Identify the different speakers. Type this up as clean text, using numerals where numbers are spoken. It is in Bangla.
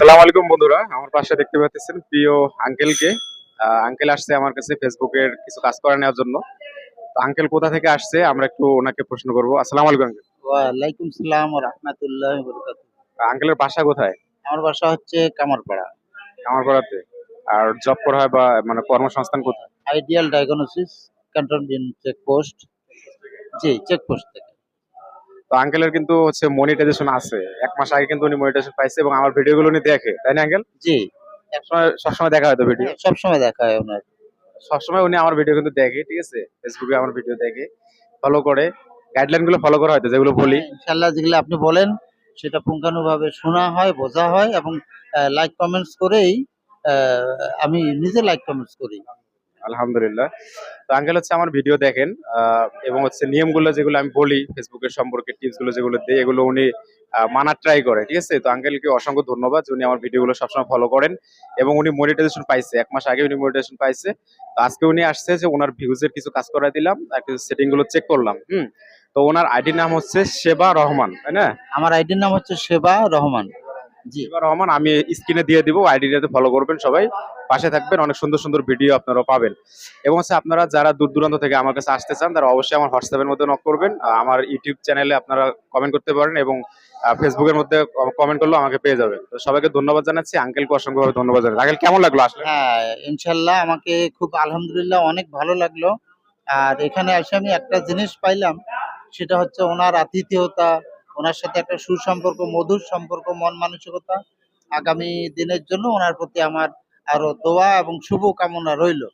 Speaker 1: আসসালামু আলাইকুম বন্ধুরা, আমার পাশে দেখতে পাচ্ছেন প্রিয় আঙ্কেলকে। আঙ্কেল আসছে আমার কাছে ফেসবুকের কিছু কাজ করে নেওয়ার জন্য। তো আঙ্কেল কোথা থেকে আসছে আমরা একটু ওনাকে প্রশ্ন করবো। আসসালামু আলাইকুম আঙ্কেল।
Speaker 2: ওয়ালাইকুম সালাম ওয়া রাহমাতুল্লাহি ওয়া বারাকাতুহু।
Speaker 1: আঙ্কেলের বাসা কোথায়?
Speaker 2: আমার বাসা হচ্ছে কামারপাড়া।
Speaker 1: আমার পাড়াতে। আর জব করা হয় বা মানে কর্মসংস্থান কোথায়?
Speaker 2: Ideal diagnosis cantonment checkpost. জি, চেকপোস্ট থেকে।
Speaker 1: তো আঙ্কেলের কিন্তু হচ্ছে মনিটাইজেশন আছে। 1 মাস আগে কিন্তু উনি মনিটাইজেশন পাইছে এবং আমার ভিডিওগুলো উনি দেখে, তাই না আঙ্কেল?
Speaker 2: জি,
Speaker 1: সবসময় দেখা হয়তো ভিডিও।
Speaker 2: হ্যাঁ, সবসময় দেখা হয় উনার।
Speaker 1: সবসময় উনি আমার ভিডিও কিন্তু দেখে, ঠিক আছে? ফেসবুকে আমার ভিডিও দেখে, ফলো করে। গাইডলাইন গুলো ফলো করা হয়তো যেগুলো বলি।
Speaker 2: হ্যাঁ, ইনশাআল্লাহ যেগুলো আপনি বলেন সেটা পুঙ্খানুভাবে শোনা হয়, বোঝা হয় এবং লাইক কমেন্টস করেই আ আমি নিজে লাইক কমেন্টস করি।
Speaker 1: আলহামদুলিল্লাহ। তো আঙ্কেল হচ্ছে আমার ভিডিও দেখেন এবং হচ্ছে নিয়মগুলো যেগুলো আমি বলি ফেসবুকের সম্পর্কে টিপস গুলো যেগুলো দেই এগুলো উনি মানার ট্রাই করে। ঠিক আছে? তো আঙ্কেলকে অসংখ্য ধন্যবাদ যে উনি আমার ভিডিওগুলো সবসময় ফলো করেন এবং উনি মনিটাইজেশন পাইছে। ১ মাস আগে উনি মনিটাইজেশন পাইছে। তো আজকে উনি আসছে যে উনার ভিউজ এর কিছু কাজ করায় দিলাম। আর কিছু সেটিং গুলো চেক করলাম। হুম? তো উনার আইডি নাম হচ্ছে সেবা রহমান, তাই না?
Speaker 2: আমার আইডির নাম হচ্ছে সেবা রহমান। জি।
Speaker 1: সেবা রহমান, আমি স্ক্রিনে দিয়ে দিব, আইডিটাতে ফলো করবেন সবাই, পাশে থাকবেন, অনেক সুন্দর সুন্দর ভিডিও আপনারা পাবেন। এবং হচ্ছে আপনারা যারা দূর দূরান্ত থেকে আমার কাছে আসতে চান তারা অবশ্যই আমার হোয়াটসঅ্যাপের মধ্যে নক করবেন, আমার ইউটিউব চ্যানেলে আপনারা কমেন্ট করতে পারেন এবং ফেসবুকের মধ্যে কমেন্ট করলেও আমাকে পেয়ে যাবেন। তো সবাইকে ধন্যবাদ জানাচ্ছি, আঙ্কেলকে অসংখ্যভাবে ধন্যবাদ জানাচ্ছি। আঙ্কেল কেমন লাগলো আসলে?
Speaker 2: হ্যাঁ, ইনশাআল্লাহ আমাকে খুব আলহামদুলিল্লাহ অনেক ভালো লাগলো। আর এখানে এসে আমি একটা জিনিস পাইলাম, সেটা হচ্ছে উনার আতিথেয়তা, উনার সাথে একটা সুসম্পর্ক, মধুর সম্পর্ক, মন মানসিকতা। আগামী দিনের জন্য উনার প্রতি আমার আরো দোয়া এবং শুভ কামনা রইলো।